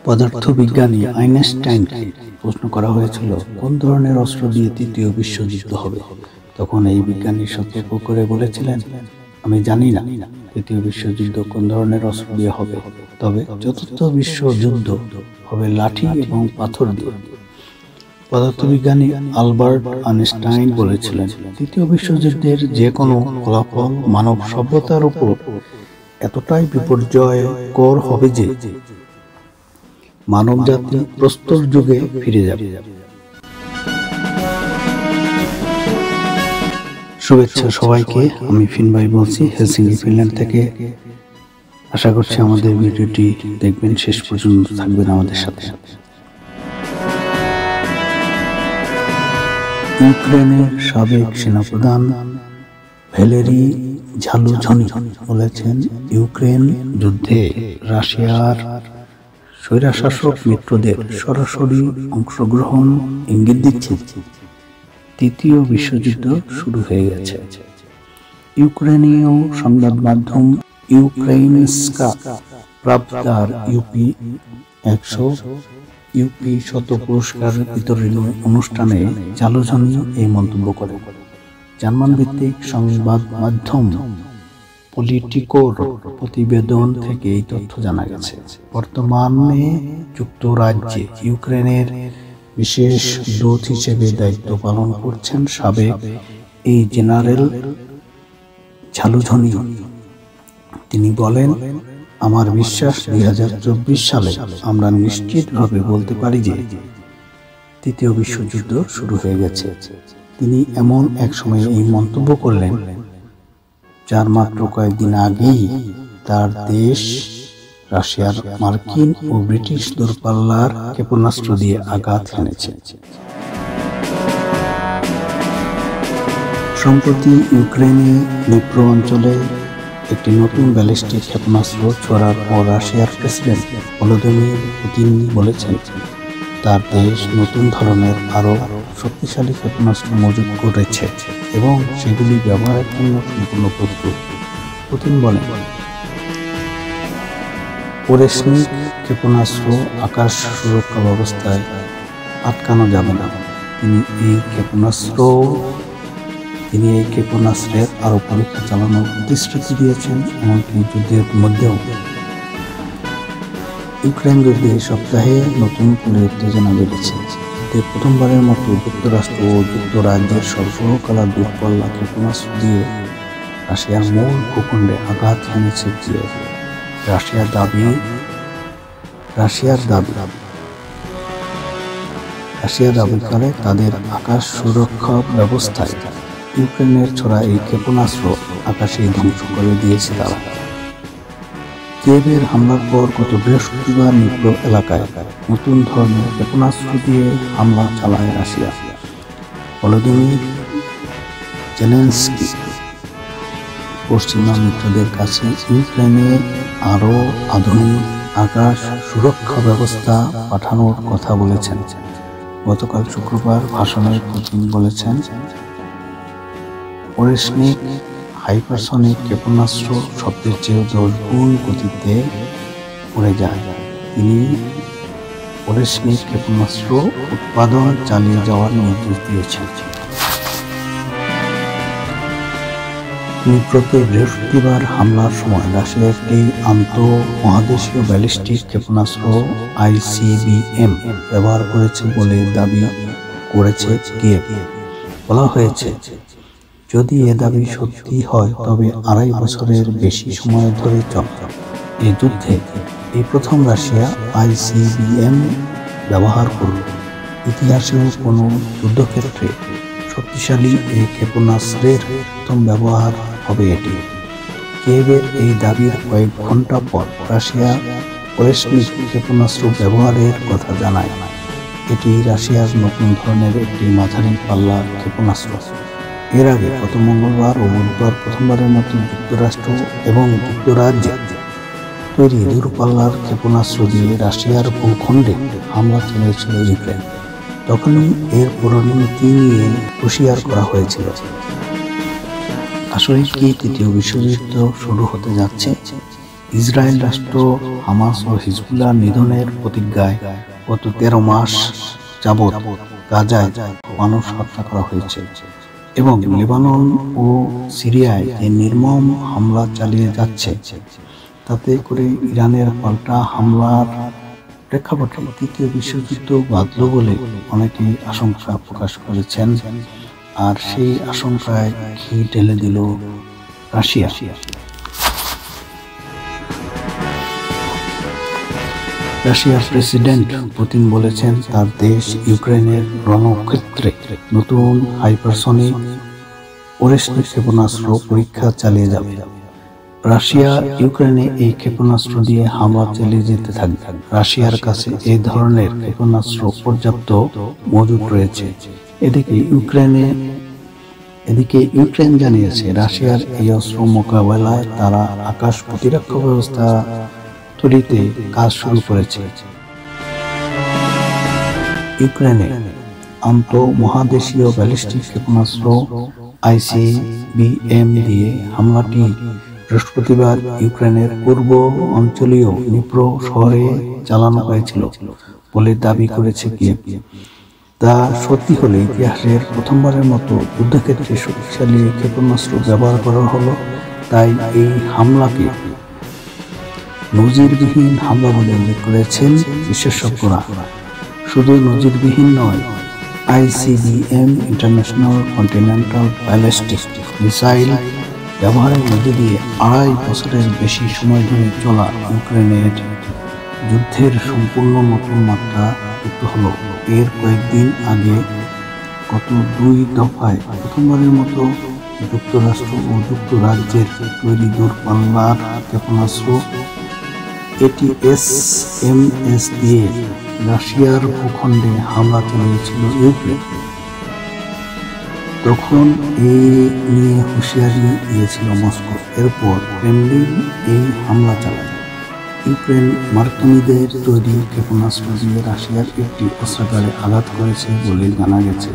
পদার্থবিজ্ঞানী আইনস্টাইনকে প্রশ্ন করা হয়েছিল কোন ধরনের অস্ত্র দিয়ে তৃতীয় বিশ্বযুদ্ধ হবে। তখন এই বিজ্ঞানী সতর্ক করে বলেছিলেন, আমি জানি না তৃতীয় বিশ্বযুদ্ধ কোন ধরনের অস্ত্র দিয়ে হবে, তবে চতুর্থ বিশ্বযুদ্ধ হবে লাঠি এবং পাথর দিয়ে। পদার্থবিজ্ঞানী আলবার্ট আইনস্টাইন বলেছিলেন, তৃতীয় বিশ্বযুদ্ধের যে কোনো ফলাফল মানব সভ্যতার উপর এতটাই বিপর্যয়কর হবে যে মানব জাতি প্রস্তর যুগে ফিরে যাবে। শুভেচ্ছা সবাইকে, আমি ফিন ভাই বলছি হেলসিঙ্কি ফিনল্যান্ড থেকে। আশা করছি আমাদের ভিডিওটি দেখবেন, শেষ পর্যন্ত থাকবেন আমাদের সাথে। ইউক্রেনের সাবেক সেনাপ্রধান ভ্যালেরি ঝালুঝনি বলেছেন, ইউক্রেন যুদ্ধে রাশিয়ার স্বৈরশাসক মিত্রদের সরাসরি অংশগ্রহণ ইঙ্গিত দিচ্ছে তৃতীয় বিশ্বযুদ্ধ শুরু হয়ে গেছে। ইউক্রেনীয় সংবাদ মাধ্যম ইউক্রেইনস্কা প্রাপ্তার ইউপি 100 পুরস্কার বিতরণী অনুষ্ঠানে ঝালুঝনি এই মন্তব্য করেন। জার্মান ভিত্তিক সংবাদ মাধ্যম পলিটিকোর প্রতিবেদন থেকে এই তথ্য জানা গেছে। বর্তমানে যুক্তরাজ্যে ইউক্রেনের বিশেষ দূত হিসেবে দায়িত্ব পালন করছেন সাবেক এই জেনারেল ঝালুঝনি। তিনি বলেন, আমার বিশ্বাস 2024 সালে আমরা নিশ্চিতভাবে বলতে পারি যে তৃতীয় বিশ্বযুদ্ধ শুরু হয়ে গেছে। তিনি এমন এক সময়ে এই মন্তব্য করলেন যার মাত্র কয়েকদিন আগেই তার দেশ রাশিয়ার মার্কিন ও ব্রিটিশ দূরপাল্লার ক্ষেপণাস্ত্র দিয়ে আঘাত হেনেছে। সম্প্রতি ইউক্রেনে নিপ্রো অঞ্চলে একটি নতুন ব্যালিস্টিক ক্ষেপণাস্ত্র ছোড়ার পর রাশিয়ার প্রেসিডেন্ট ভলোদিমির পুতিন বলেছেন তার দেশ নতুন ধরনের আরও শক্তিশালী ক্ষেপণাস্ত্র মজুত করেছে এবং সেগুলি ব্যবহারের জন্য সম্পূর্ণ প্রস্তুত। পুতিন বলেন, ওরেশনিক ক্ষেপণাস্ত্র আকাশ সুরক্ষা ব্যবস্থায় আটকানো যাবে না। তিনি এই ক্ষেপণাস্ত্রের আরও পরীক্ষা চালানোর প্রতিশ্রুতি দিয়েছেন। এমনকি যুদ্ধের মধ্যেও ইউক্রেন যুদ্ধে এই সপ্তাহে নতুন করে উত্তেজনা বেড়েছে। প্রথমবারের মতো যুক্তরাষ্ট্র ও যুক্তরাজ্যের সর্বকালা দূরপাল্লা ক্ষেপণাস্ত্র দিয়ে রাশিয়ার মূল ভূখণ্ডে আঘাত হেনেছে কিয়েভ। রাশিয়া দাবি করে তাদের আকাশ সুরক্ষা ব্যবস্থায় ইউক্রেনের ছোড়া এই ক্ষেপণাস্ত্র আকাশেই ধ্বংস করে দিয়েছে তারা। কিয়েভের হামলার পর গত বৃহস্পতিবার নিপ্রো এলাকায় নতুন ধরনের ক্ষেপণাস্ত্র দিয়ে হামলা চালায় রাশিয়া। ভলোদিমির জেলেনস্কি পশ্চিমা মিত্রদের কাছে ইউক্রেনে আরও আধুনিক আকাশ সুরক্ষা ব্যবস্থা পাঠানোর কথা বলেছেন। গতকাল শুক্রবার ভাষণে পুতিন বলেছেন, ওরেশনিক হাইপারসনিক ক্ষেপণাস্ত্র শব্দের চেয়ে 10 গুণ গতিতে উড়ে যায়। তিনি ওরেশনিক ক্ষেপণাস্ত্র উৎপাদন চালিয়ে যাওয়ার নির্দেশ দিয়েছেন। নিপ্রোতে বৃহস্পতিবার হামলার সময় রাশিয়া একটি আন্তঃমহাদেশীয় ব্যালিস্টিক ক্ষেপণাস্ত্র ICBM ব্যবহার করেছে বলে দাবি করেছে কিয়েভ। বলা হয়েছে, যদি এ দাবি সত্যি হয় তবে 2.5 বছরের বেশি সময় ধরে চলা এই যুদ্ধে এই প্রথম রাশিয়া ICBM ব্যবহার করল। ইতিহাসেও কোনো যুদ্ধক্ষেত্রে শক্তিশালী এই ক্ষেপণাস্ত্রের প্রথম ব্যবহার হবে এটি। কিয়েভের এই দাবির কয়েক ঘন্টা পর রাশিয়া ওরেশনিক ক্ষেপণাস্ত্র ব্যবহারের কথা জানায়। এটি রাশিয়ার নতুন ধরনের একটি মাঝারি পাল্লার ক্ষেপণাস্ত্র। এর আগে গত মঙ্গলবার ও বুধবার প্রথমবারের মতো যুক্তরাষ্ট্র এবং যুক্তরাজ্যে তৈরি দূরপাল্লার ক্ষেপণাস্ত্র দিয়ে রাশিয়ার ভূখণ্ডে হামলা চালিয়েছিল ইউক্রেন। তখনই এর পরিণতি নিয়ে হুঁশিয়ার করা হয়েছিল। আসলে কি তৃতীয় বিশ্বযুদ্ধ শুরু হতে যাচ্ছে? ইসরায়েল রাষ্ট্র হামাস ও হিজবুল্লাহ নিধনের প্রতিজ্ঞায় গত 13 মাস যাবৎ গাজায় মানুষ হত্যা করা হয়েছে এবং লেবানন ও সিরিয়ায় যে নির্মম হামলা চালিয়ে যাচ্ছে তাতে করে ইরানের পাল্টা হামলার প্রেক্ষাপটে তৃতীয় বিশ্বযুদ্ধ বাঁধল বলে অনেকেই আশঙ্কা প্রকাশ করেছেন। আর সেই আশঙ্কায় ঘি ঢেলে দিল রাশিয়া। রাশিয়ার প্রেসিডেন্ট পুতিন বলেছেন তার দেশ ইউক্রেনের রণক্ষেত্রে নতুন হাইপারসনিক ওরেশনিক ক্ষেপণাস্ত্র পরীক্ষা চালিয়ে যাবে। রাশিয়া ইউক্রেনে এই ক্ষেপণাস্ত্র দিয়ে হামলা চালিয়ে যেতে থাকবে। রাশিয়ার কাছে এই ধরনের ক্ষেপণাস্ত্র পর্যাপ্ত মজুদ রয়েছে। এদিকে ইউক্রেন জানিয়েছে রাশিয়ার এই অস্ত্র মোকাবেলায় তারা আকাশ প্রতিরক্ষা ব্যবস্থা তৈরিতে কাজ শুরু করেছে। ইউক্রেনে আন্তঃমহাদেশীয় ব্যালিস্টিক ক্ষেপণাস্ত্র ICBM দিয়ে হামলাটি বৃহস্পতিবার ইউক্রেনের পূর্ব অঞ্চলীয় নিপ্রো শহরে চালানো হয়েছিল বলে দাবি করেছে কিয়েভ। তা সত্যি হলে ইতিহাসের প্রথমবারের মতো যুদ্ধক্ষেত্রে শক্তিশালী ক্ষেপণাস্ত্র ব্যবহার করা হলো। তাই এই হামলাকে নজিরবিহীন হামলা বলে উল্লেখ করেছেন বিশেষজ্ঞরা। শুধু নজিরবিহীন নয়, ICBM international continental ballistic missile ব্যবহারের মধ্যে দিয়ে 2.5 বছরের বেশি সময় ধরে চলা ইউক্রেনের যুদ্ধের সম্পূর্ণ নতুন মাত্রা যুক্ত হলো। এর কয়েকদিন আগে গত 2 দফায় প্রথমবারের মতো যুক্তরাষ্ট্র ও যুক্তরাজ্যের তৈরি দূরপাল্লার ক্ষেপণাস্ত্র ATACMS দিয়ে রাশিয়ার ভূখণ্ডে হামলা চালিয়েছিল ইউক্রেন। তখন এই নিয়ে হুঁশিয়ারি দিয়েছিল মস্কো। এরপর ক্রেমলিন এই হামলা চালায়। ইউক্রেন মার্কিনীদের তৈরি ক্ষেপণাস্ত্র দিয়ে রাশিয়ার একটি অস্ত্রাগারে আঘাত করেছে বলে জানা গেছে।